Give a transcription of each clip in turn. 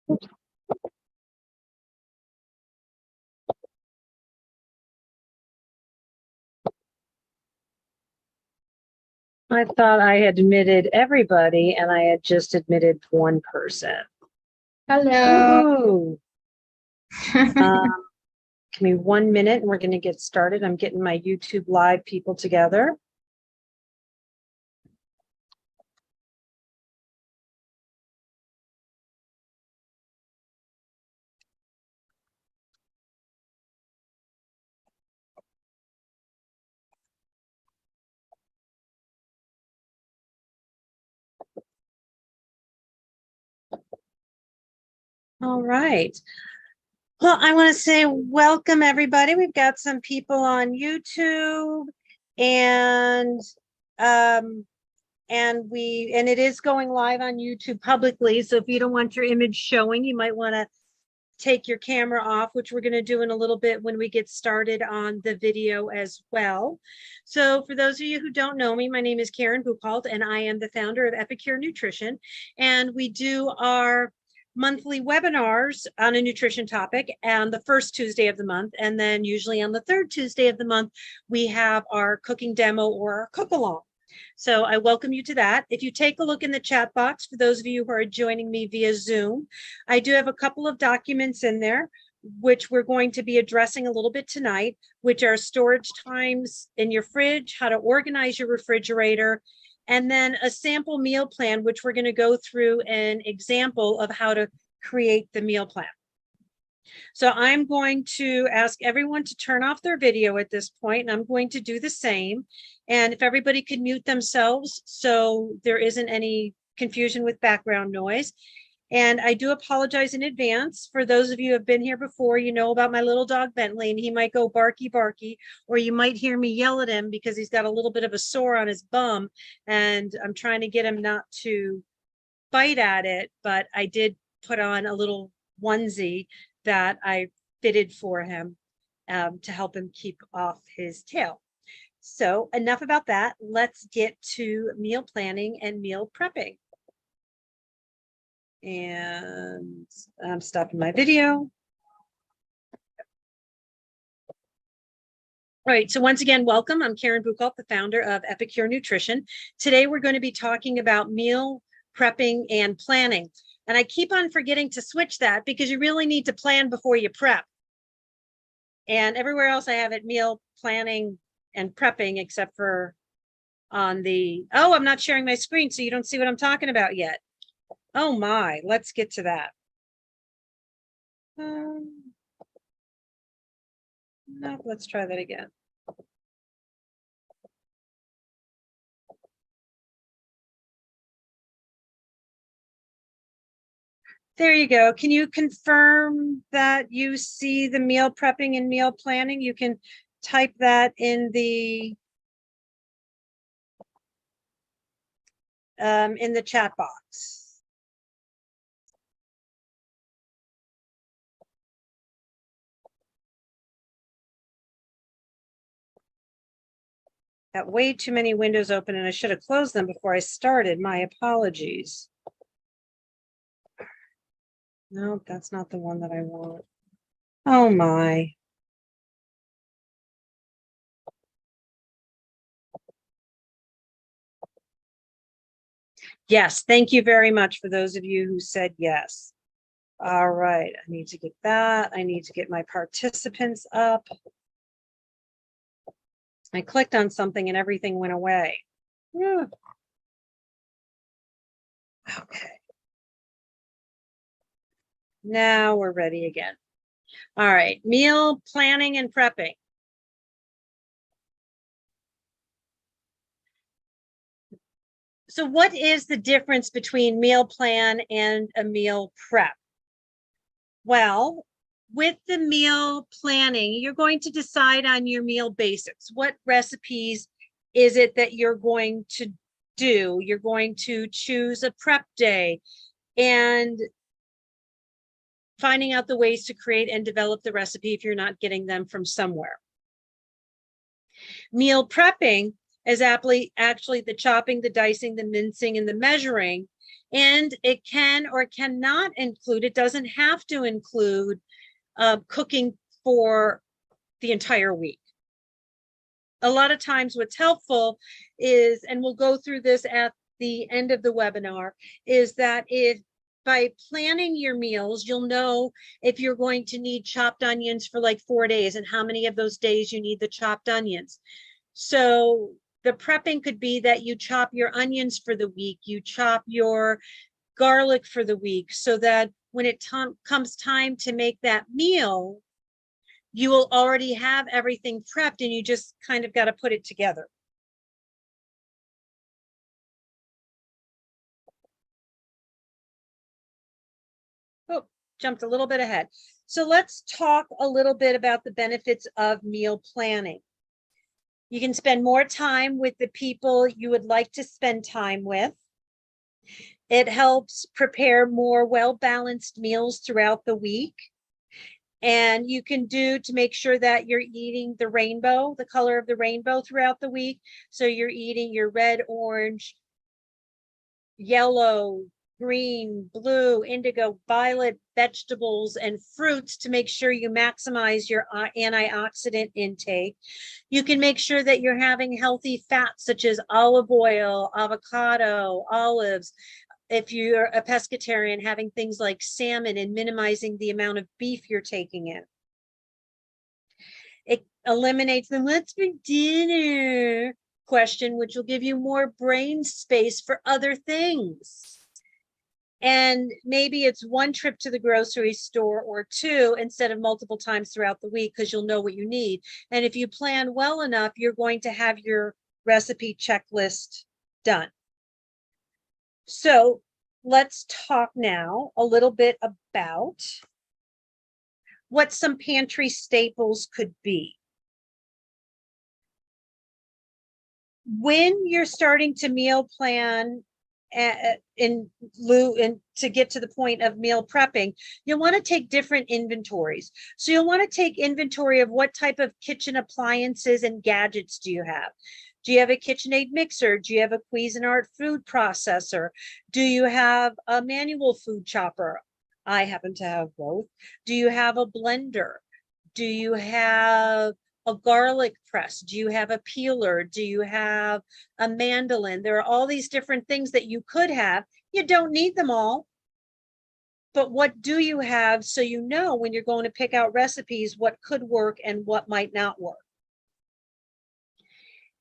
I thought I had admitted everybody and I had just admitted one person. Hello. Give me 1 minute and we're going to get started. I'm getting my YouTube live people together. All right. Well, I want to say welcome everybody. We've got some people on YouTube and it is going live on YouTube publicly. So if you don't want your image showing, you might want to take your camera off, which we're going to do in a little bit when we get started on the video as well. So for those of you who don't know me, my name is Karen Buchholz and I am the founder of Epicure Nutrition. And we do our monthly webinars on a nutrition topic on the first Tuesday of the month. And then usually on the third Tuesday of the month, we have our cooking demo or our cook along. So I welcome you to that. If you take a look in the chat box, for those of you who are joining me via Zoom, I do have a couple of documents in there, which we're going to be addressing a little bit tonight, which are storage times in your fridge, how to organize your refrigerator, and then a sample meal plan, which we're going to go through an example of how to create the meal plan. So I'm going to ask everyone to turn off their video at this point, and I'm going to do the same. And if everybody could mute themselves so there isn't any confusion with background noise. And I do apologize in advance. For those of you who have been here before, you know about my little dog Bentley, and he might go barky barky, or you might hear me yell at him because he's got a little bit of a sore on his bum, and I'm trying to get him not to bite at it, but I did put on a little onesie that I fitted for him to help him keep off his tail. So enough about that. Let's get to meal planning and meal prepping. And I'm stopping my video. All right, so once again, welcome. I'm Karen Buchholz, the founder of Epicure Nutrition. Today, we're going to be talking about meal prepping and planning. And I keep on forgetting to switch that because you really need to plan before you prep. And everywhere else I have it meal planning and prepping, except for on the, oh, I'm not sharing my screen, so you don't see what I'm talking about yet. Oh my, let's get to that. No, let's try that again. There you go. Can you confirm that you see the meal prepping and meal planning? You can type that in the chat box. Got way too many windows open and I should have closed them before I started. My apologies. No, that's not the one that I want. Oh my. Yes, thank you very much for those of you who said yes. All right, I need to get that. I need to get my participants up. I clicked on something and everything went away. Okay. Now we're ready again. All right, meal planning and prepping. So what is the difference between meal plan and a meal prep? Well, with the meal planning, you're going to decide on your meal basics. What recipes is it that you're going to do? You're going to choose a prep day and finding out the ways to create and develop the recipe if you're not getting them from somewhere. Meal prepping is actually the chopping, the dicing, the mincing, and the measuring. And it can or cannot include, it doesn't have to include cooking for the entire week. A lot of times what's helpful is, and we'll go through this at the end of the webinar, is that if by planning your meals, you'll know if you're going to need chopped onions for like 4 days and how many of those days you need the chopped onions. So the prepping could be that you chop your onions for the week, you chop your garlic for the week, so that when it comes time to make that meal, you will already have everything prepped and you just kind of got to put it together. Oh, jumped a little bit ahead. So let's talk a little bit about the benefits of meal planning. You can spend more time with the people you would like to spend time with. It helps prepare more well-balanced meals throughout the week. And you can do to make sure that you're eating the rainbow, the color of the rainbow throughout the week. So you're eating your red, orange, yellow, green, blue, indigo, violet vegetables and fruits to make sure you maximize your antioxidant intake. You can make sure that you're having healthy fats such as olive oil, avocado, olives. If you're a pescatarian, having things like salmon and minimizing the amount of beef you're taking in. It eliminates the "what's for dinner" question, which will give you more brain space for other things. And maybe it's one trip to the grocery store or two instead of multiple times throughout the week, because you'll know what you need. And if you plan well enough, you're going to have your recipe checklist done. So let's talk now a little bit about what some pantry staples could be. When you're starting to meal plan to get to the point of meal prepping, you'll want to take different inventories. So you'll want to take inventory of what type of kitchen appliances and gadgets do you have. Do you have a KitchenAid mixer? Do you have a Cuisinart food processor? Do you have a manual food chopper? I happen to have both. Do you have a blender? Do you have a garlic press? Do you have a peeler? Do you have a mandolin? There are all these different things that you could have. You don't need them all. But what do you have, so you know when you're going to pick out recipes what could work and what might not work.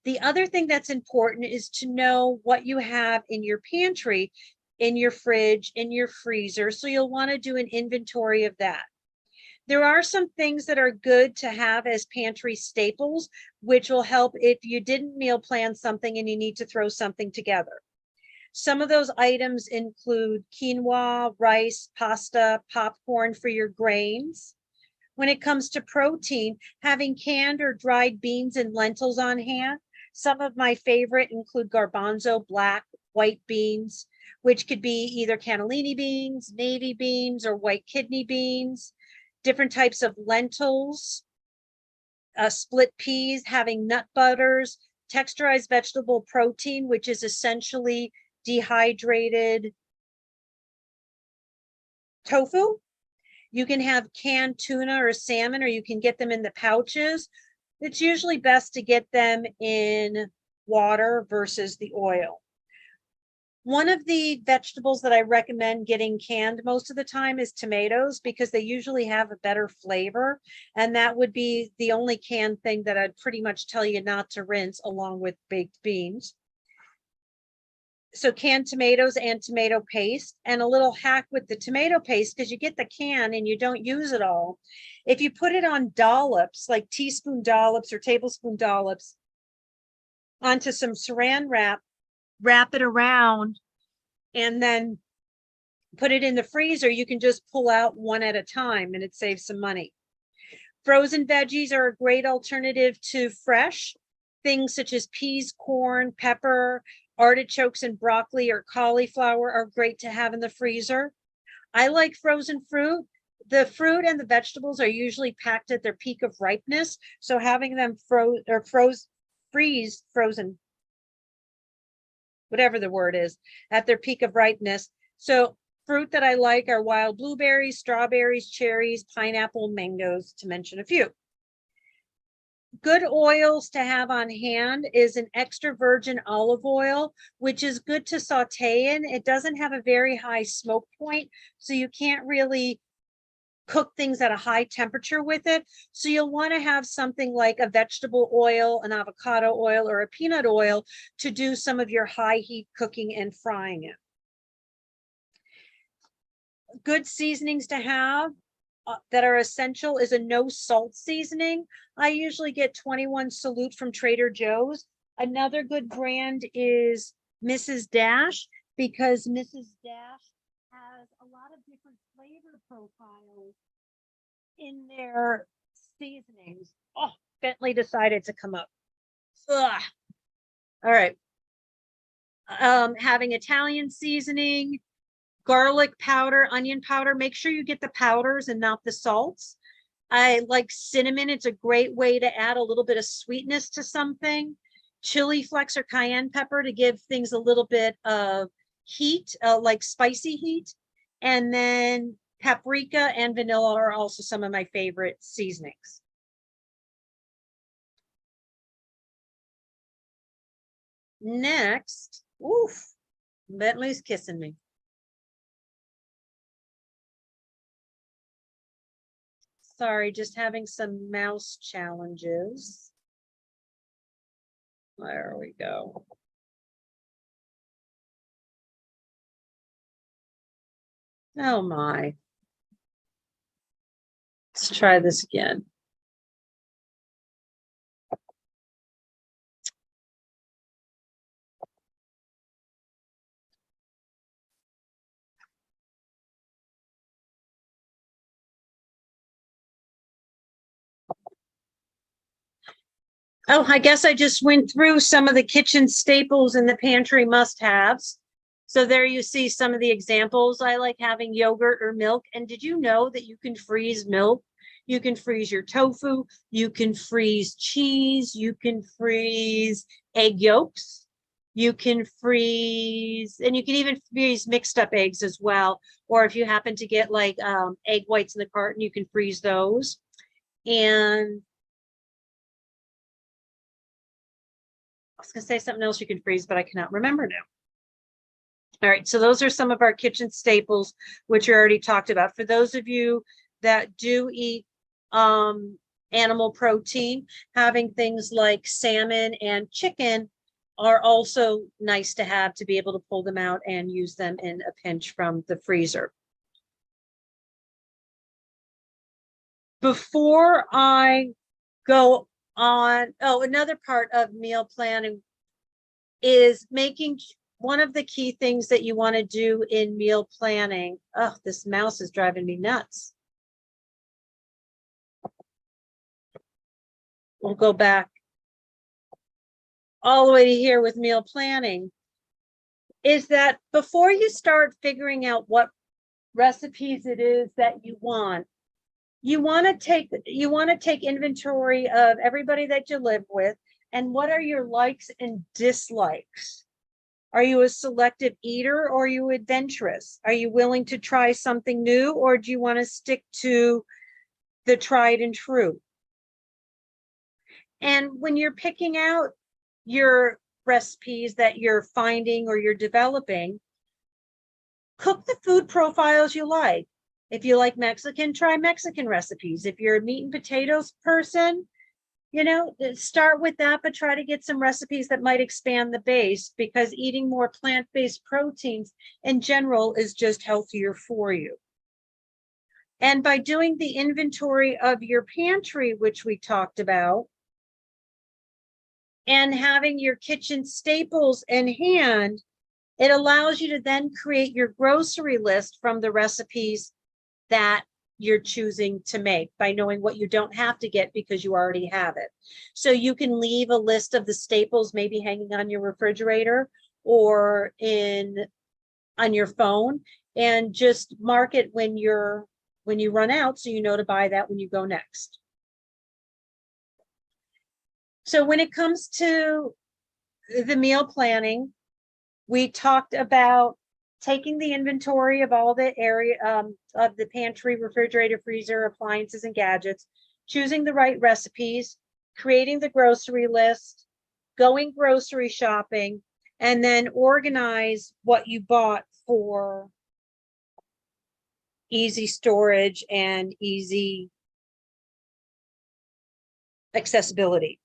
The other thing that's important is to know what you have in your pantry, in your fridge, in your freezer. So you'll want to do an inventory of that. There are some things that are good to have as pantry staples, which will help if you didn't meal plan something and you need to throw something together. Some of those items include quinoa, rice, pasta, popcorn for your grains. When it comes to protein, having canned or dried beans and lentils on hand. Some of my favorite include garbanzo, black, white beans, which could be either cannellini beans, navy beans, or white kidney beans. Different types of lentils, split peas, having nut butters, texturized vegetable protein, which is essentially dehydrated tofu. You can have canned tuna or salmon, or you can get them in the pouches. It's usually best to get them in water versus the oil. One of the vegetables that I recommend getting canned most of the time is tomatoes, because they usually have a better flavor. And that would be the only canned thing that I'd pretty much tell you not to rinse, along with baked beans. So canned tomatoes and tomato paste. And a little hack with the tomato paste, because you get the can and you don't use it all. If you put it on dollops, like teaspoon dollops or tablespoon dollops, onto some saran wrap, wrap it around, and then put it in the freezer, you can just pull out one at a time and it saves some money. Frozen veggies are a great alternative to fresh. Things such as peas, corn, pepper, artichokes, and broccoli or cauliflower are great to have in the freezer. I like frozen fruit. The fruit and the vegetables are usually packed at their peak of ripeness, so having them freeze frozen whatever the word is, at their peak of ripeness. So fruit that I like are wild blueberries, strawberries, cherries, pineapple, mangoes, to mention a few. Good oils to have on hand is an extra virgin olive oil, which is good to saute in. It doesn't have a very high smoke point, so you can't really cook things at a high temperature with it. So you'll want to have something like a vegetable oil, an avocado oil, or a peanut oil to do some of your high heat cooking and frying it. Good seasonings to have that are essential is a no salt seasoning. I usually get 21 Salute from Trader Joe's. Another good brand is Mrs. Dash, because Mrs. Dash has a lot of different flavor profiles in their seasonings. Oh, Bentley decided to come up. Ugh. All right. Having Italian seasoning, garlic powder, onion powder. Make sure you get the powders and not the salts. I like cinnamon. It's a great way to add a little bit of sweetness to something. Chili flakes or cayenne pepper to give things a little bit of heat, like spicy heat. And then paprika and vanilla are also some of my favorite seasonings. Next, oof, Bentley's kissing me. Sorry, just having some mouse challenges. There we go. Oh my. Let's try this again. Oh, I guess I just went through some of the kitchen staples and the pantry must-haves. So there you see some of the examples. I like having yogurt or milk. And did you know that you can freeze milk? You can freeze your tofu. You can freeze cheese. You can freeze egg yolks. You can freeze, and you can even freeze mixed up eggs as well. Or if you happen to get like egg whites in the carton, you can freeze those. And I was going to say something else you can freeze, but I cannot remember now. All right, so those are some of our kitchen staples, which are already talked about. For those of you that do eat animal protein, having things like salmon and chicken are also nice to have to be able to pull them out and use them in a pinch from the freezer. Before I go on, oh, another part of meal planning is making one of the key things that you want to do in meal planning. Oh, this mouse is driving me nuts. We'll go back all the way to here with meal planning, is that before you start figuring out what recipes it is that you want to take inventory of everybody that you live with and what are your likes and dislikes. Are you a selective eater or are you adventurous? Are you willing to try something new or do you want to stick to the tried and true? And when you're picking out your recipes that you're finding or you're developing, cook the food profiles you like. If you like Mexican, try Mexican recipes. If you're a meat and potatoes person, start with that, but try to get some recipes that might expand the base, because eating more plant-based proteins in general is just healthier for you. And by doing the inventory of your pantry, which we talked about, and having your kitchen staples in hand, it allows you to then create your grocery list from the recipes that you're choosing to make by knowing what you don't have to get because you already have it. So you can leave a list of the staples maybe hanging on your refrigerator or on your phone and just mark it when you run out so you know to buy that when you go next. So when it comes to the meal planning, We talked about taking the inventory of all the area of the pantry, refrigerator, freezer, appliances, and gadgets, choosing the right recipes, creating the grocery list, going grocery shopping, and then organize what you bought for easy storage and easy accessibility.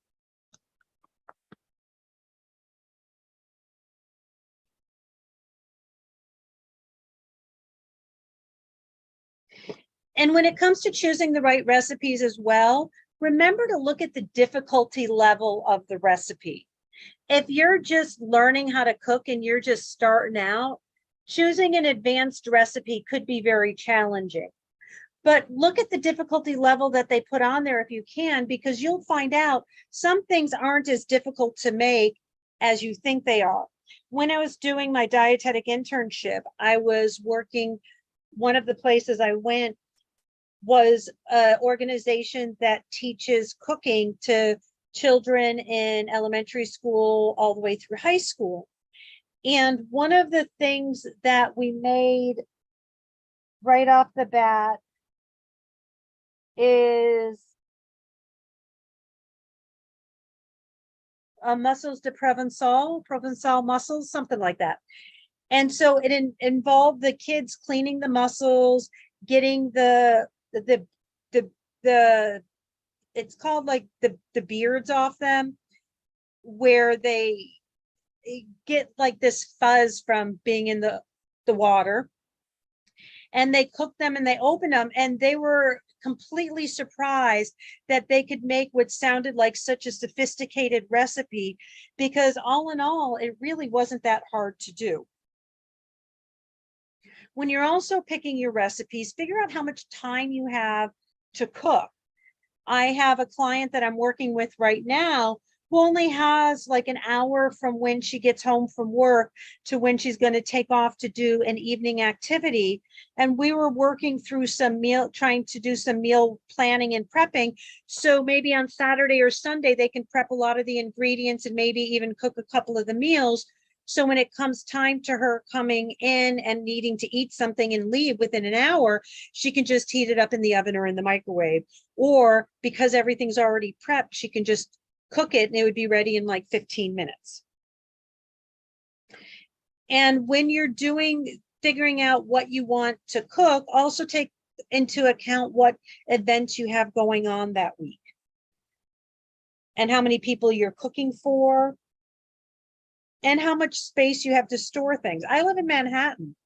And when it comes to choosing the right recipes as well, remember to look at the difficulty level of the recipe. If you're just learning how to cook and you're just starting out, choosing an advanced recipe could be very challenging. But look at the difficulty level that they put on there if you can, because you'll find out some things aren't as difficult to make as you think they are. When I was doing my dietetic internship, I was working, one of the places I went was an organization that teaches cooking to children in elementary school all the way through high school. And one of the things that we made right off the bat is mussels de Provençal mussels, something like that. And so it involved the kids cleaning the mussels, getting the it's called like the beards off them, where they get like this fuzz from being in the water, and they cook them and they open them, and they were completely surprised that they could make what sounded like such a sophisticated recipe, because all in all, it really wasn't that hard to do. When you're also picking your recipes, figure out how much time you have to cook. I have a client that I'm working with right now who only has like an hour from when she gets home from work to when she's going to take off to do an evening activity. And we were working through trying to do some meal planning and prepping. So maybe on Saturday or Sunday, they can prep a lot of the ingredients and maybe even cook a couple of the meals. So when it comes time to her coming in and needing to eat something and leave within an hour, she can just heat it up in the oven or in the microwave. Or because everything's already prepped, she can just cook it and it would be ready in like 15 minutes. And when you're figuring out what you want to cook, also take into account what events you have going on that week and how many people you're cooking for, and how much space you have to store things. I live in Manhattan.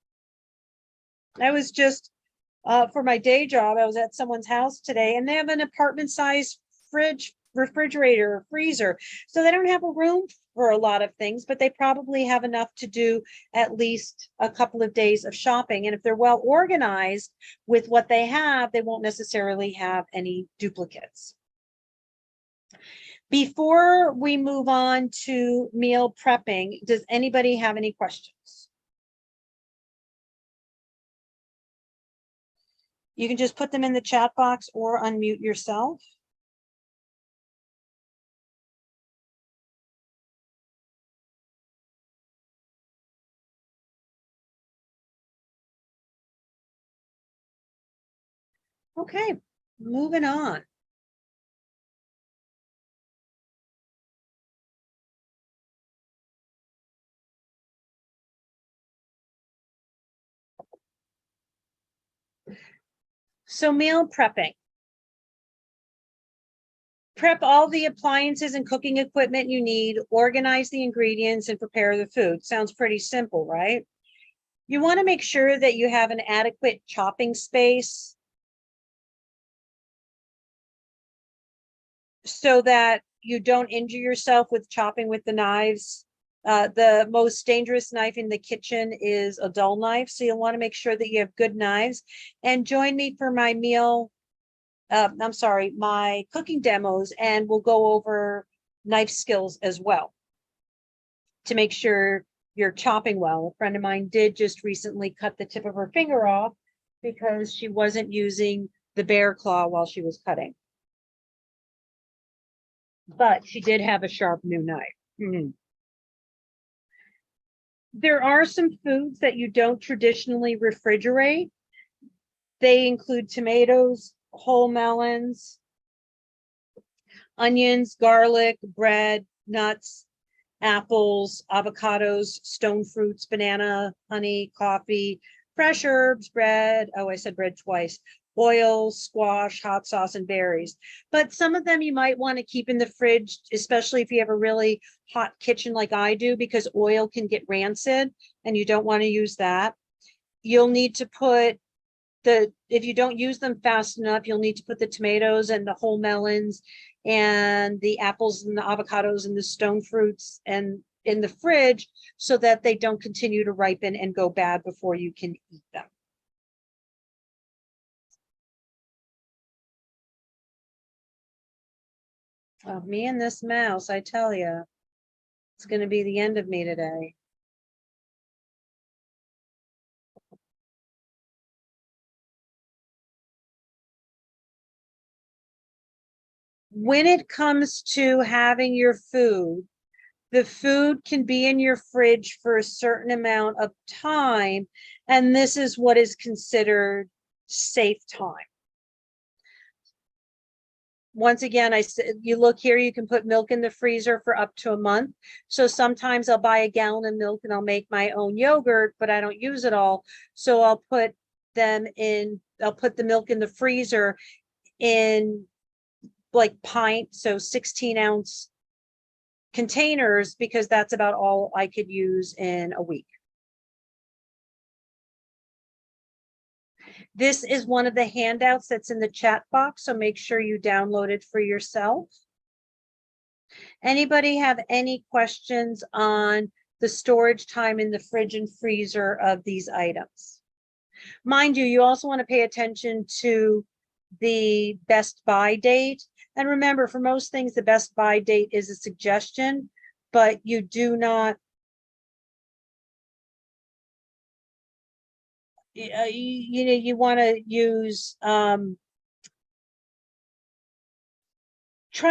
I was just, for my day job, I was at someone's house today, and they have an apartment-sized fridge, refrigerator, freezer. So they don't have a room for a lot of things, but they probably have enough to do at least a couple of days of shopping. And if they're well organized with what they have, they won't necessarily have any duplicates. Before we move on to meal prepping, does anybody have any questions? You can just put them in the chat box or unmute yourself. Okay, moving on. So meal prepping. Prep all the appliances and cooking equipment you need, organize the ingredients, and prepare the food. Sounds pretty simple, right? You want to make sure that you have an adequate chopping space so that you don't injure yourself with chopping with the knives. The most dangerous knife in the kitchen is a dull knife. So you'll want to make sure that you have good knives. And join me for my my cooking demos, and we'll go over knife skills as well to make sure you're chopping well. A friend of mine did just recently cut the tip of her finger off because she wasn't using the bear claw while she was cutting. But she did have a sharp new knife. There are some foods that you don't traditionally refrigerate. They include tomatoes, whole melons, onions, garlic, bread, nuts, apples, avocados, stone fruits, banana, honey, coffee, fresh herbs, bread. Oh, I said bread twice. Oil, squash, hot sauce, and berries. But some of them you might want to keep in the fridge, especially if you have a really hot kitchen like I do, because oil can get rancid and you don't want to use that. You'll need to put if you don't use them fast enough, you'll need to put the tomatoes and the whole melons and the apples and the avocados and the stone fruits and in the fridge so that they don't continue to ripen and go bad before you can eat them. Oh, me and this mouse, I tell you, it's going to be the end of me today. When it comes to having your food, the food can be in your fridge for a certain amount of time, and this is what is considered safe time. Once again, I said, you look here, you can put milk in the freezer for up to a month. So sometimes I'll buy a gallon of milk and I'll make my own yogurt, but I don't use it all. So I'll put the milk in the freezer in like pint, so 16-ounce containers, because that's about all I could use in a week. This is one of the handouts that's in the chat box, so make sure you download it for yourself. Anybody have any questions on the storage time in the fridge and freezer of these items? Mind you, you also want to pay attention to the best buy date. And remember, for most things, the best buy date is a suggestion, but you do not, you want to use, try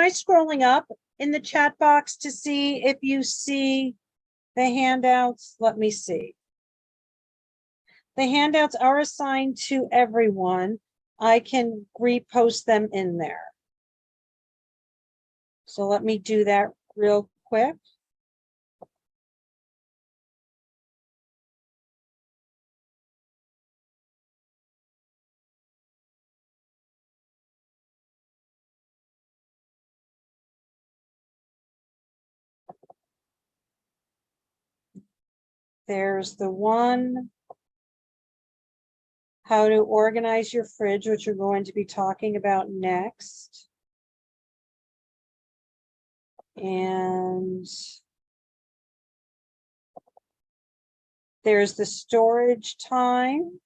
scrolling up in the chat box to see if you see the handouts. Let me see. The handouts are assigned to everyone. I can repost them in there. So let me do that real quick. There's the one, how to organize your fridge, which we're going to be talking about next. And there's the storage time.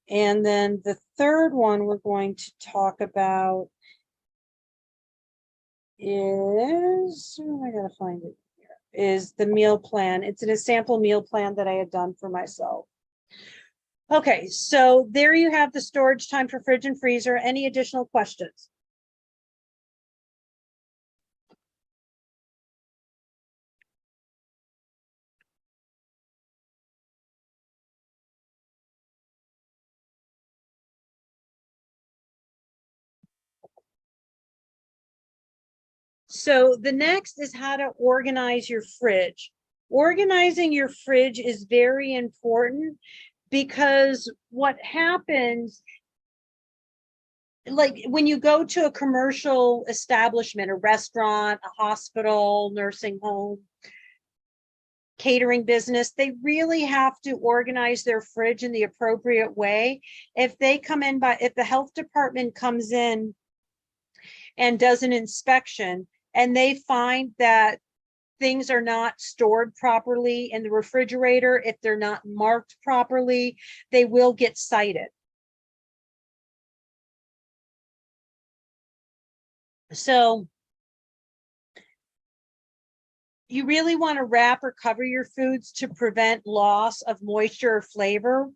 And then the third one we're going to talk about is, I gotta find it here, is the meal plan. It's in a sample meal plan that I had done for myself. Okay, so there you have the storage time for fridge and freezer. Any additional questions? So the next is how to organize your fridge. Organizing your fridge is very important because what happens, like when you go to a commercial establishment, a restaurant, a hospital, nursing home, catering business, they really have to organize their fridge in the appropriate way. If the health department comes in and does an inspection and they find that things are not stored properly in the refrigerator, if they're not marked properly, they will get cited. So you really want to wrap or cover your foods to prevent loss of moisture or flavor.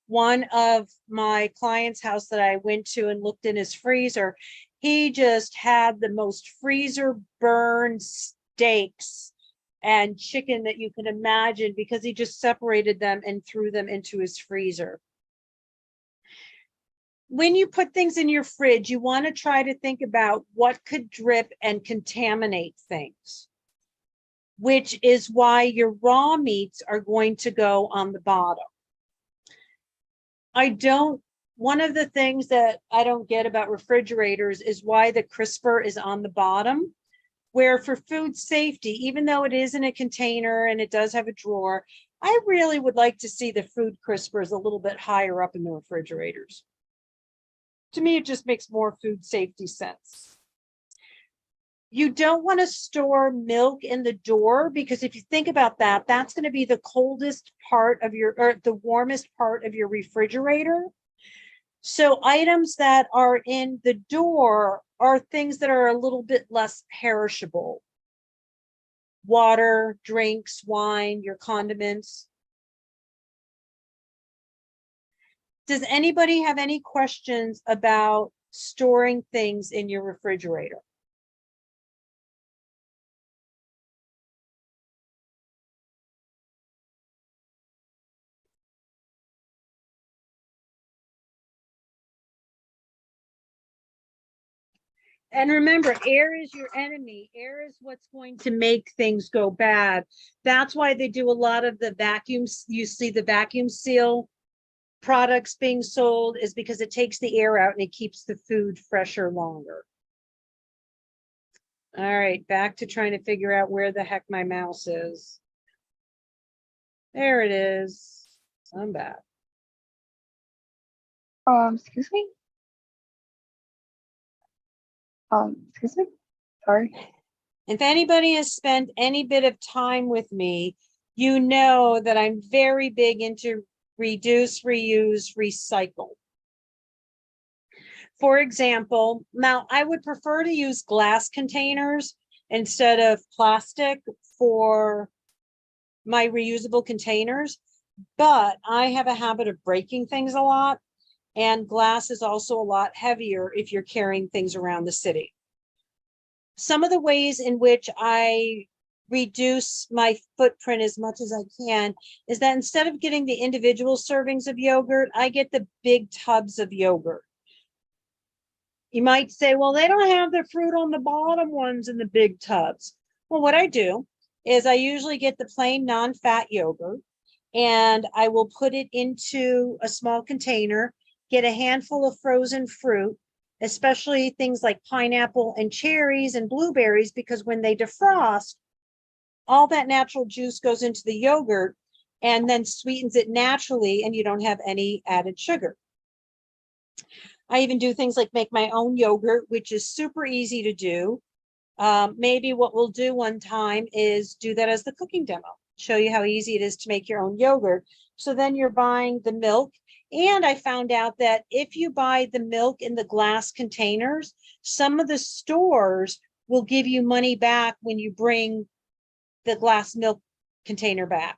One of my clients' house that I went to and looked in his freezer, he just had the most freezer burn steaks and chicken that you can imagine, because he just separated them and threw them into his freezer. When you put things in your fridge, you want to try to think about what could drip and contaminate things, which is why your raw meats are going to go on the bottom. One of the things that I don't get about refrigerators is why the crisper is on the bottom, where for food safety, even though it is in a container and it does have a drawer, I really would like to see the food crispers a little bit higher up in the refrigerators. To me, it just makes more food safety sense. You don't want to store milk in the door, because if you think about that, that's going to be the coldest part of your, or the warmest part of your refrigerator. So items that are in the door are things that are a little bit less perishable. Water, drinks, wine, your condiments. Does anybody have any questions about storing things in your refrigerator? And remember, air is your enemy. Air is what's going to make things go bad. That's why they do a lot of the vacuums. You see the vacuum seal products being sold, is because it takes the air out and it keeps the food fresher longer. All right, back to trying to figure out where the heck my mouse is. There it is. I'm back. Excuse me? Excuse me? Sorry. If anybody has spent any bit of time with me, you know that I'm very big into reduce, reuse, recycle. For example, now I would prefer to use glass containers instead of plastic for my reusable containers, but I have a habit of breaking things a lot, and glass is also a lot heavier if you're carrying things around the city. Some of the ways in which I reduce my footprint as much as I can is that instead of getting the individual servings of yogurt, I get the big tubs of yogurt. You might say, well, they don't have the fruit on the bottom ones in the big tubs. Well, what I do is I usually get the plain non-fat yogurt, and I will put it into a small container, get a handful of frozen fruit, especially things like pineapple and cherries and blueberries, because when they defrost, all that natural juice goes into the yogurt and then sweetens it naturally, and you don't have any added sugar. I even do things like make my own yogurt, which is super easy to do. Maybe what we'll do one time is do that as the cooking demo, show you how easy it is to make your own yogurt. So then you're buying the milk. And I found out that if you buy the milk in the glass containers, some of the stores will give you money back when you bring the glass milk container back.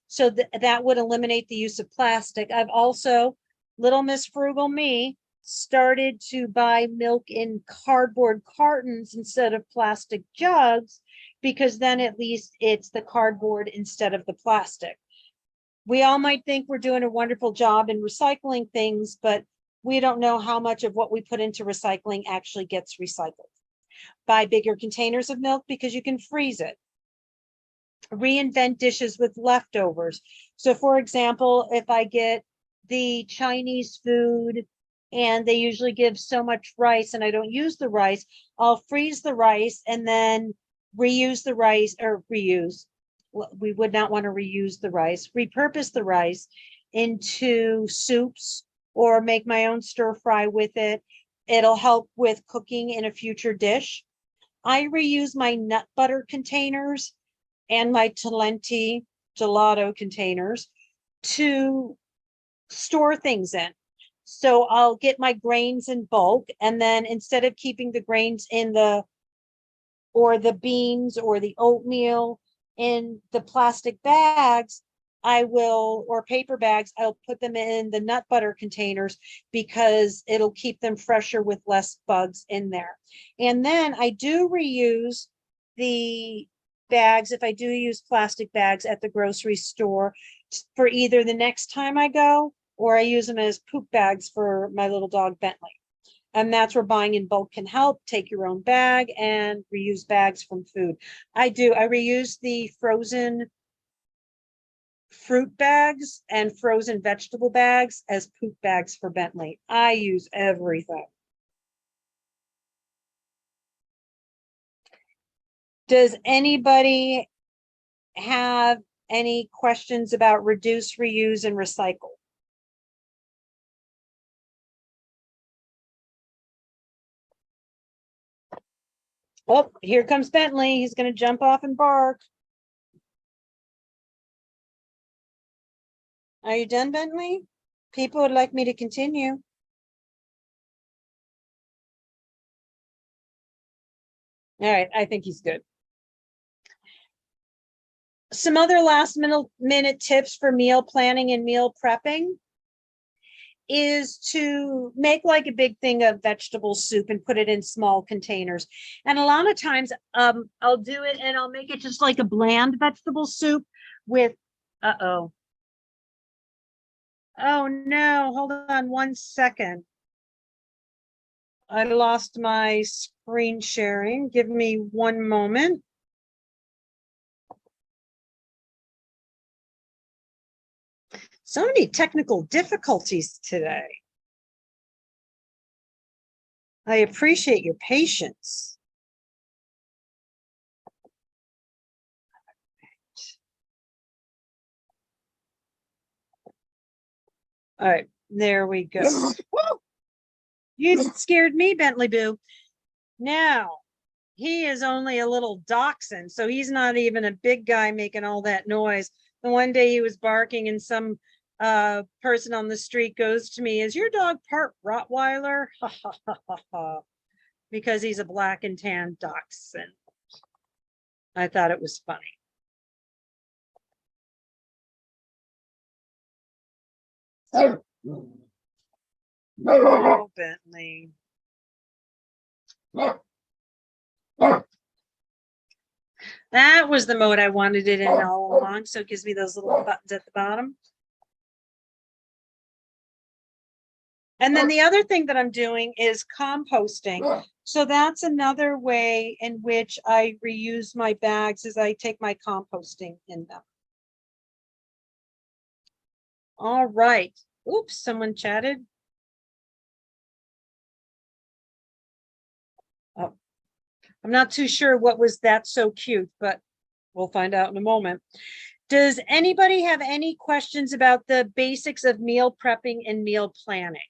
So that would eliminate the use of plastic. I've also, little Miss Frugal me, started to buy milk in cardboard cartons instead of plastic jugs, because then at least it's the cardboard instead of the plastic. We all might think we're doing a wonderful job in recycling things, but we don't know how much of what we put into recycling actually gets recycled. Buy bigger containers of milk because you can freeze it. Reinvent dishes with leftovers. So for example, if I get the Chinese food and they usually give so much rice and I don't use the rice, I'll freeze the rice and then reuse the rice, or reuse. We would not want to reuse the rice, repurpose the rice into soups or make my own stir fry with it. It'll help with cooking in a future dish. I reuse my nut butter containers and my Talenti gelato containers to store things in. So I'll get my grains in bulk, and then instead of keeping the grains in the beans or the oatmeal in the plastic bags, I will, or paper bags, I'll put them in the nut butter containers because it'll keep them fresher with less bugs in there. And then I do reuse the bags, if I do use plastic bags at the grocery store, for either the next time I go, or I use them as poop bags for my little dog Bentley. And that's where buying in bulk can help. Take your own bag and reuse bags from food. I reuse the frozen fruit bags and frozen vegetable bags as poop bags for Bentley. I use everything. Does anybody have any questions about reduce, reuse, and recycle? Oh, here comes Bentley. He's going to jump off and bark. Are you done, Bentley? People would like me to continue. All right, I think he's good. Some other last minute tips for meal planning and meal prepping is to make like a big thing of vegetable soup and put it in small containers. And a lot of times I'll do it and I'll make it just like a bland vegetable soup with, oh no, hold on 1 second. I lost my screen sharing. Give me 1 moment. So many technical difficulties today. I appreciate your patience. All right, there we go. You scared me, Bentley Boo. Now, he is only a little dachshund, so he's not even a big guy making all that noise. The one day he was barking and some person on the street goes to me, is your dog part Rottweiler? Because he's a black and tan dachshund. I thought it was funny. Oh, Bentley. That was the mode I wanted it in all along, so it gives me those little buttons at the bottom. And then the other thing that I'm doing is composting. So that's another way in which I reuse my bags, is I take my composting in them. All right. Oops, someone chatted. Oh, I'm not too sure what was that so cute, but we'll find out in a moment. Does anybody have any questions about the basics of meal prepping and meal planning?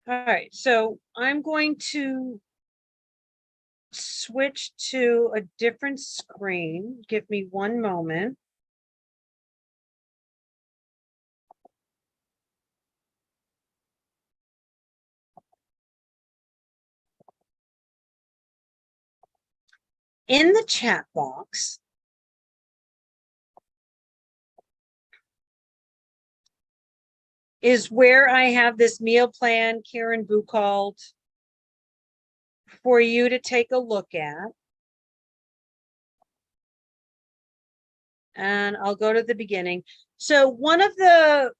All right, so I'm going to switch to a different screen. Give me 1 moment. In the chat box, is where I have this meal plan Karen Buchholz for you to take a look at. And I'll go to the beginning. So one of the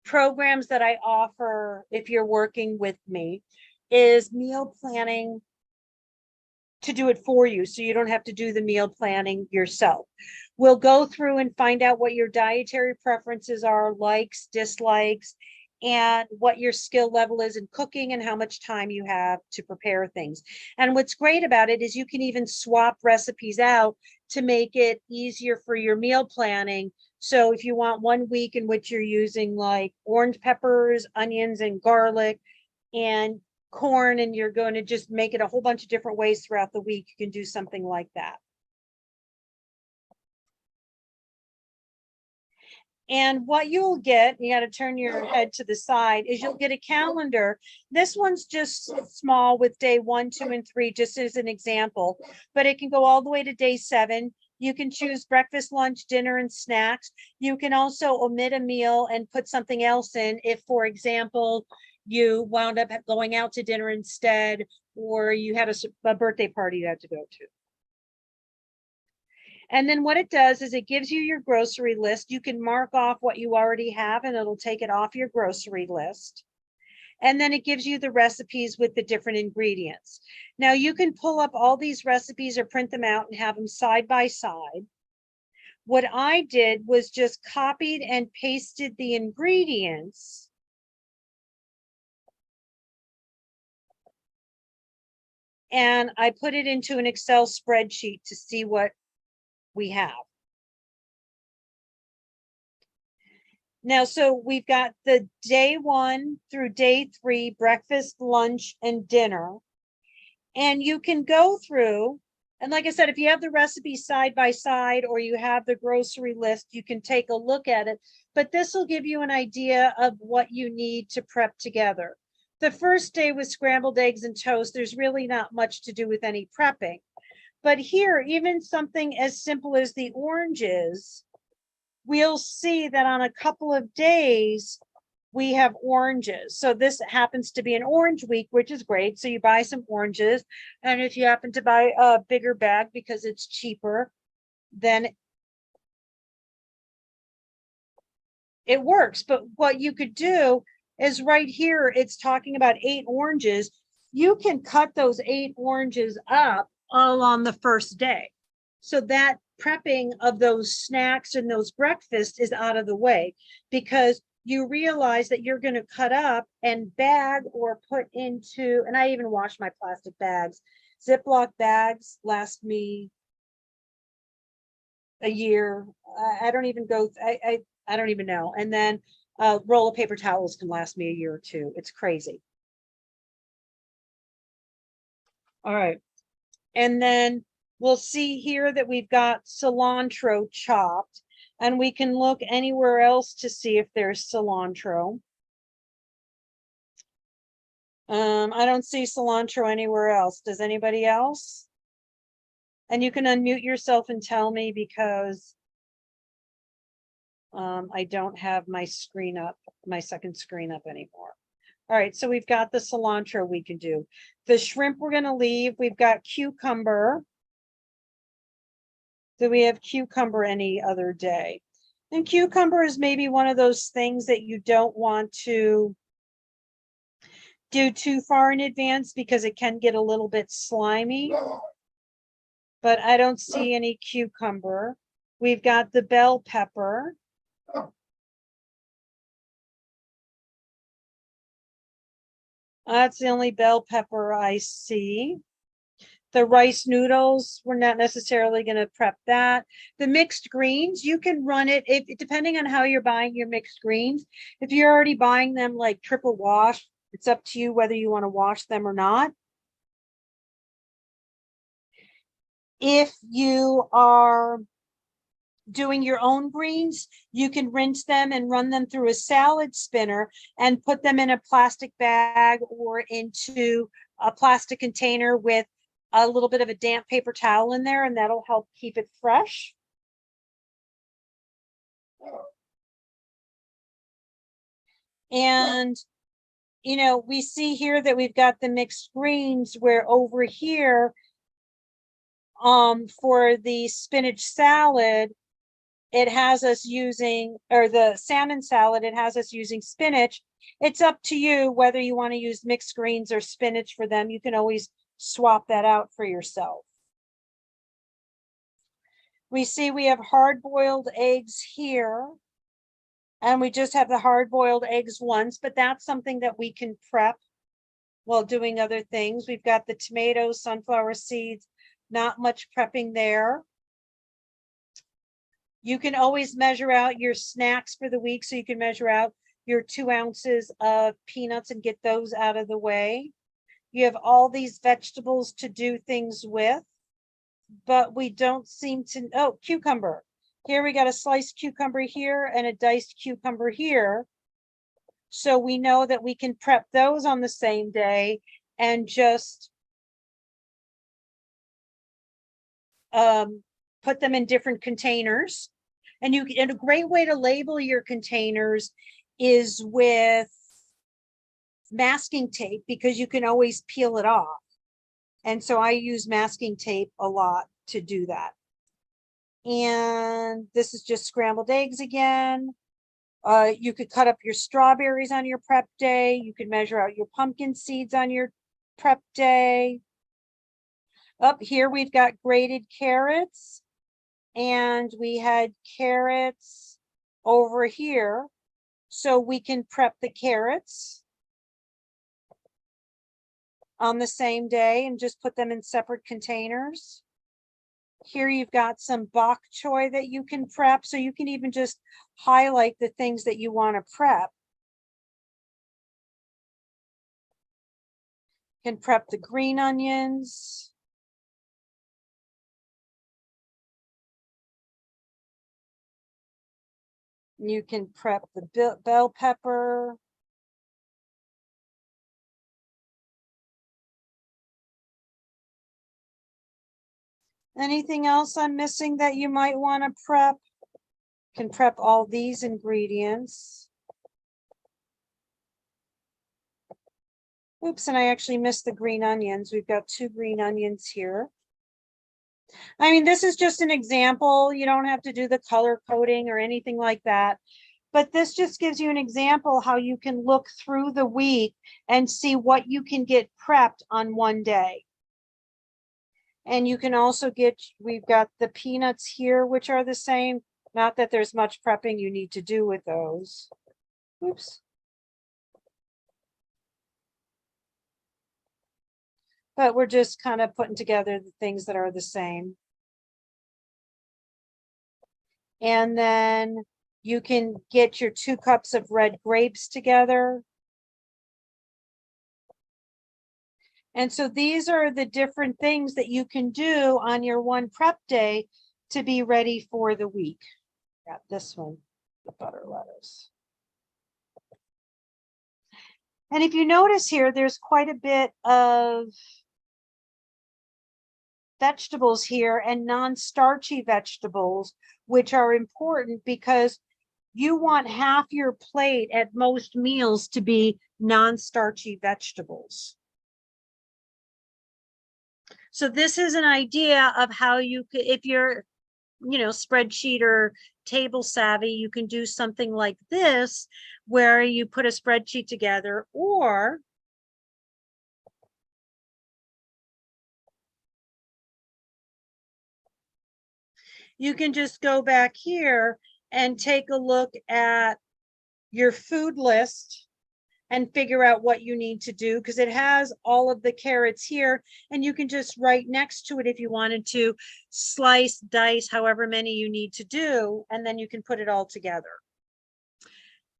programs that I offer, if you're working with me, is meal planning to do it for you, so you don't have to do the meal planning yourself. We'll go through and find out what your dietary preferences are, likes, dislikes, and what your skill level is in cooking and how much time you have to prepare things. And what's great about it is you can even swap recipes out to make it easier for your meal planning. So if you want 1 week in which you're using like orange peppers, onions, and garlic, and corn, and you're going to just make it a whole bunch of different ways throughout the week, you can do something like that. And what you'll get, you got to turn your head to the side, is you'll get a calendar. This one's just small with day 1, 2, and 3, just as an example, but it can go all the way to day 7. You can choose breakfast, lunch, dinner, and snacks. You can also omit a meal and put something else in if, for example, you wound up going out to dinner instead, or you had a birthday party you had to go to. And then what it does is it gives you your grocery list. You can mark off what you already have and it'll take it off your grocery list. And then it gives you the recipes with the different ingredients. Now you can pull up all these recipes or print them out and have them side by side. What I did was just copied and pasted the ingredients. And I put it into an Excel spreadsheet to see what we have. Now, so we've got the day 1 through day 3, breakfast, lunch, and dinner. And you can go through, and like I said, if you have the recipe side by side or you have the grocery list, you can take a look at it. But this will give you an idea of what you need to prep together. The first day was scrambled eggs and toast. There's really not much to do with any prepping. But here, even something as simple as the oranges, we'll see that on a couple of days, we have oranges. So this happens to be an orange week, which is great. So you buy some oranges. And if you happen to buy a bigger bag because it's cheaper, then it works. But what you could do is right here, it's talking about 8 oranges. You can cut those 8 oranges up all on the first day. So that prepping of those snacks and those breakfasts is out of the way, because you realize that you're going to cut up and bag or put into, and I even wash my plastic bags. Ziploc bags last me a year. I don't even go, I don't even know. And then a roll of paper towels can last me a year or two. It's crazy. All right. And then we'll see here that we've got cilantro chopped, and we can look anywhere else to see if there's cilantro. I don't see cilantro anywhere else. Does anybody else? And you can unmute yourself and tell me, because I don't have my screen up, my second screen up anymore. All right, so we've got the cilantro we can do. The shrimp we're going to leave. We've got cucumber. Do we have cucumber any other day? And cucumber is maybe one of those things that you don't want to do too far in advance because it can get a little bit slimy. But I don't see any cucumber. We've got the bell pepper. That's the only bell pepper I see. The rice noodles, we're not necessarily going to prep that. The mixed greens, you can run it if depending on how you're buying your mixed greens. If you're already buying them like triple wash, it's up to you whether you want to wash them or not. If you are doing your own greens, you can rinse them and run them through a salad spinner and put them in a plastic bag or into a plastic container with a little bit of a damp paper towel in there, and that'll help keep it fresh. And, you know, we see here that we've got the mixed greens, where over here, for the spinach salad, it has us using, or the salmon salad, it has us using spinach. It's up to you whether you want to use mixed greens or spinach for them. You can always swap that out for yourself. We see we have hard-boiled eggs here, and we just have the hard-boiled eggs once, but that's something that we can prep while doing other things. We've got the tomatoes, sunflower seeds, not much prepping there. You can always measure out your snacks for the week. So you can measure out your 2 ounces of peanuts and get those out of the way. You have all these vegetables to do things with, but we don't seem to, oh, cucumber. Here we got a sliced cucumber here and a diced cucumber here. So we know that we can prep those on the same day and just put them in different containers. And a great way to label your containers is with masking tape, because you can always peel it off. And so I use masking tape a lot to do that. And this is just scrambled eggs again. You could cut up your strawberries on your prep day. You could measure out your pumpkin seeds on your prep day. Up here, we've got grated carrots, and we had carrots over here. So we can prep the carrots on the same day and just put them in separate containers. Here you've got some bok choy that you can prep. So you can even just highlight the things that you want to prep. You can prep the green onions. You can prep the bell pepper. Anything else I'm missing that you might want to prep? Can prep all these ingredients. Oops, and I actually missed the green onions. We've got 2 green onions here. I mean, this is just an example. You don't have to do the color coding or anything like that. But this just gives you an example how you can look through the week and see what you can get prepped on one day. And you can also get, we've got the peanuts here, which are the same. Not that there's much prepping you need to do with those. Oops. But we're just kind of putting together the things that are the same. And then you can get your 2 cups of red grapes together. And so these are the different things that you can do on your one prep day to be ready for the week. Got this one, the butter lettuce. And if you notice here, there's quite a bit of vegetables here and non-starchy vegetables, which are important because you want half your plate at most meals to be non-starchy vegetables. So this is an idea of how you could, if you're, spreadsheet or table savvy, you can do something like this, where you put a spreadsheet together, or you can just go back here and take a look at your food list and figure out what you need to do, because it has all of the carrots here, and you can just write next to it if you wanted to slice, dice, however many you need to do, and then you can put it all together.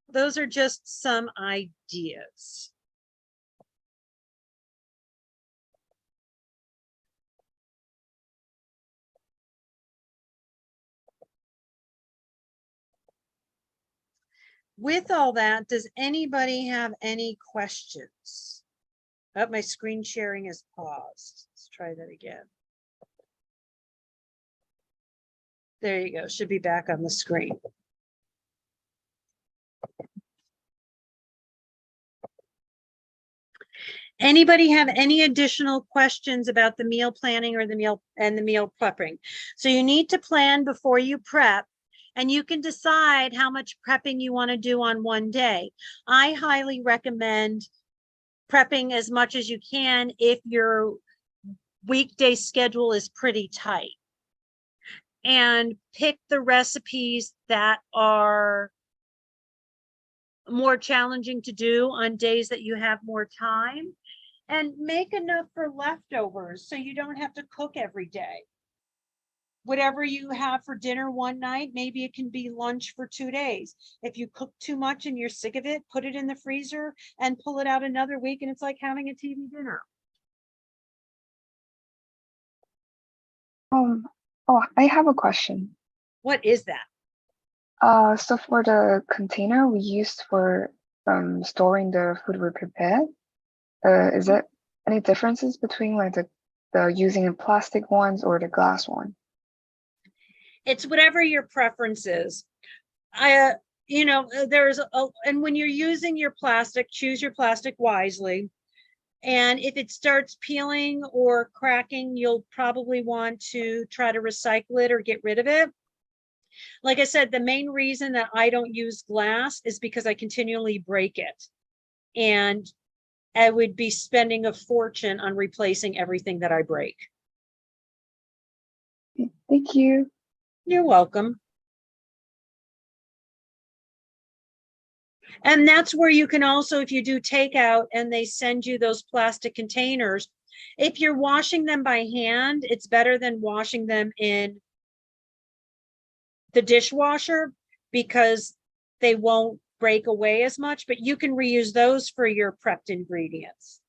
Those are just some ideas. With all that, does anybody have any questions? Oh, my screen sharing is paused. Let's try that again. There you go. Should be back on the screen. Anybody have any additional questions about the meal planning or the meal prepping? So you need to plan before you prep, and you can decide how much prepping you want to do on one day. I highly recommend prepping as much as you can if your weekday schedule is pretty tight, and pick the recipes that are more challenging to do on days that you have more time, and make enough for leftovers so you don't have to cook every day. Whatever you have for dinner one night, maybe it can be lunch for 2 days. If you cook too much and you're sick of it, put it in the freezer and pull it out another week, and it's like having a TV dinner. Oh, I have a question. What is that? So for the container we used for storing the food we prepared, is there any differences between like the using the plastic ones or the glass one? It's whatever your preference is. You know, and when you're using your plastic, choose your plastic wisely. And if it starts peeling or cracking, you'll probably want to try to recycle it or get rid of it. Like I said, the main reason that I don't use glass is because I continually break it. And I would be spending a fortune on replacing everything that I break. Thank you. You're welcome. And that's where you can also, if you do takeout and they send you those plastic containers, if you're washing them by hand, it's better than washing them in the dishwasher because they won't break away as much, but you can reuse those for your prepped ingredients.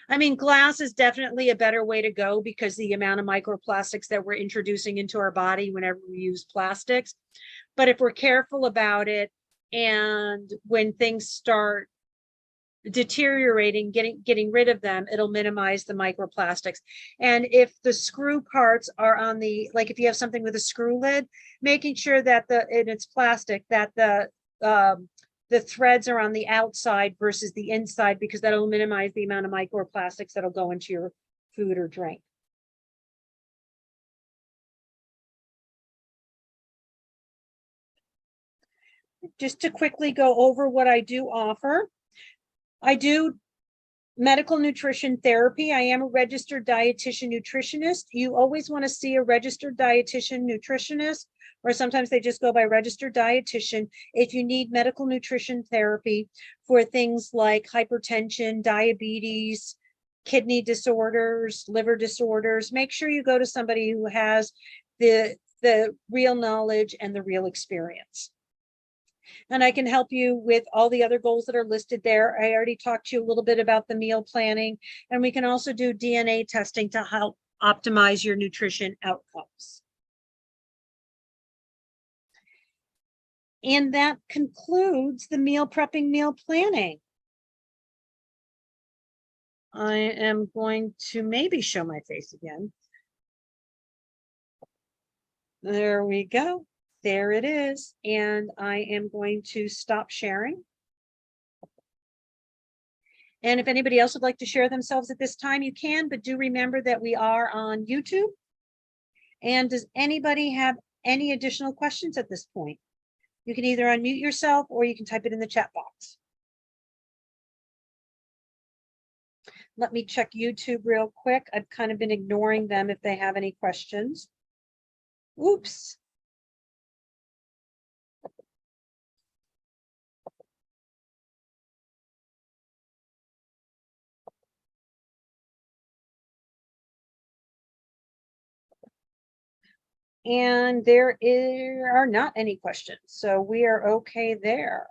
I mean, glass is definitely a better way to go because the amount of microplastics that we're introducing into our body whenever we use plastics. But if we're careful about it, and when things start deteriorating, getting rid of them, it'll minimize the microplastics. And if the screw parts are on the, like if you have something with a screw lid, making sure that and it's plastic, that the threads are on the outside versus the inside, because that'll minimize the amount of microplastics that'll go into your food or drink. Just to quickly go over what I do offer. I do medical nutrition therapy. I am a registered dietitian nutritionist. You always want to see a registered dietitian nutritionist, or sometimes they just go by registered dietitian if you need medical nutrition therapy for things like hypertension, diabetes, kidney disorders, liver disorders. Make sure you go to somebody who has the real knowledge and the real experience. And I can help you with all the other goals that are listed there. I already talked to you a little bit about the meal planning, and we can also do DNA testing to help optimize your nutrition outcomes. And that concludes the meal prepping, meal planning. I am going to maybe show my face again. There we go. There it is. And I am going to stop sharing. And if anybody else would like to share themselves at this time, you can, but do remember that we are on YouTube. And does anybody have any additional questions at this point? You can either unmute yourself or you can type it in the chat box. Let me check YouTube real quick. I've kind of been ignoring them if they have any questions. Oops. And there are not any questions, so we are okay there.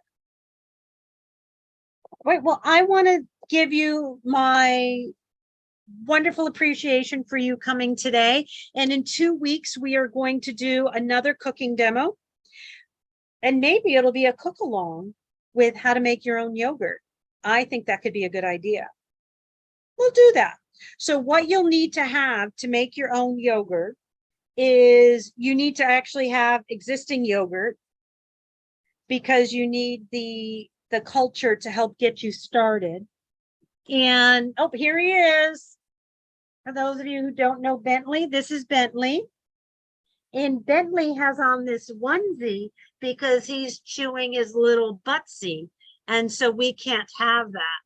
Right, well, I want to give you my wonderful appreciation for you coming today. And in 2 weeks, we are going to do another cooking demo. And maybe it'll be a cook along with how to make your own yogurt. I think that could be a good idea. We'll do that. So what you'll need to have to make your own yogurt is you need to actually have existing yogurt, because you need the culture to help get you started. And oh, here he is. For those of you who don't know Bentley, this is Bentley. And Bentley has on this onesie because he's chewing his little buttsie. And so we can't have that.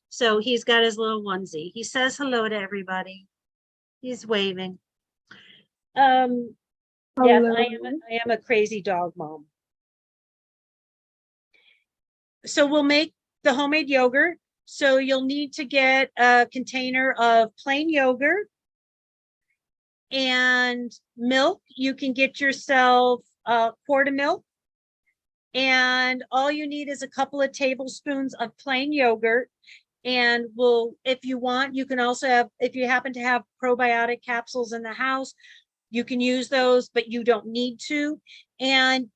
So he's got his little onesie. He says hello to everybody. He's waving. Yes, I am a crazy dog mom. So we'll make the homemade yogurt. So you'll need to get a container of plain yogurt and milk. You can get yourself a quart of milk. And all you need is a couple of tablespoons of plain yogurt. And if you want, you can also have, if you happen to have probiotic capsules in the house, you can use those, but you don't need to. And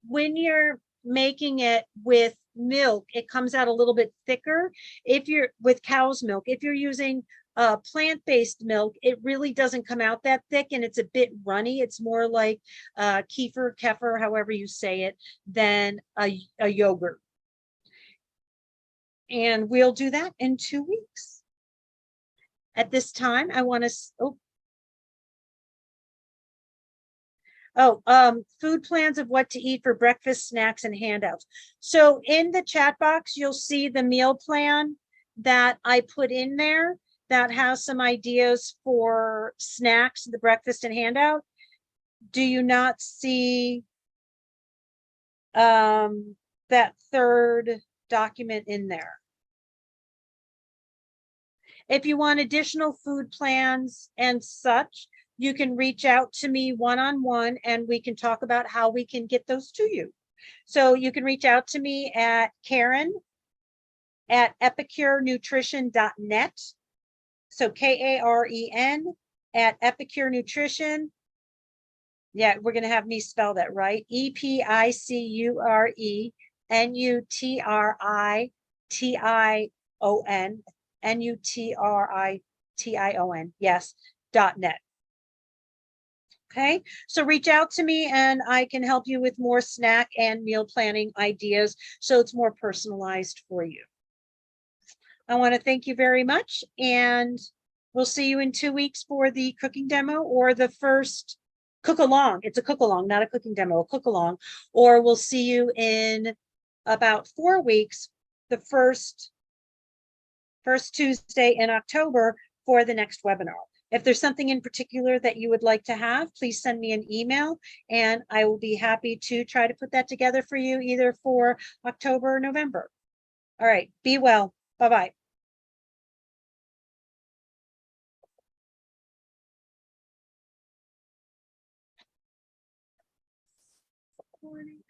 when you're making it with milk, it comes out a little bit thicker. If you're with cow's milk, if you're using Plant-based milk, it really doesn't come out that thick and it's a bit runny. It's more like kefir, however you say it, than a yogurt. And we'll do that in 2 weeks. At this time, I want to, food plans of what to eat for breakfast, snacks, and handouts. So in the chat box, you'll see the meal plan that I put in there that has some ideas for snacks, the breakfast and handout. Do you not see that third document in there? If you want additional food plans and such, you can reach out to me one-on-one and we can talk about how we can get those to you. So you can reach out to me at Karen@epicurenutrition.net. So Karen at Epicure Nutrition. Yeah, we're going to have me spell that right. EPICURENUTRITION. Yes, .net. Okay, so reach out to me and I can help you with more snack and meal planning ideas so it's more personalized for you. I want to thank you very much, and we'll see you in 2 weeks for the cooking demo or the first cook along. It's a cook along, not a cooking demo, a cook along. Or we'll see you in about 4 weeks, the first Tuesday in October for the next webinar. If there's something in particular that you would like to have, please send me an email and I will be happy to try to put that together for you either for October or November. All right, be well. Bye-bye. Morning.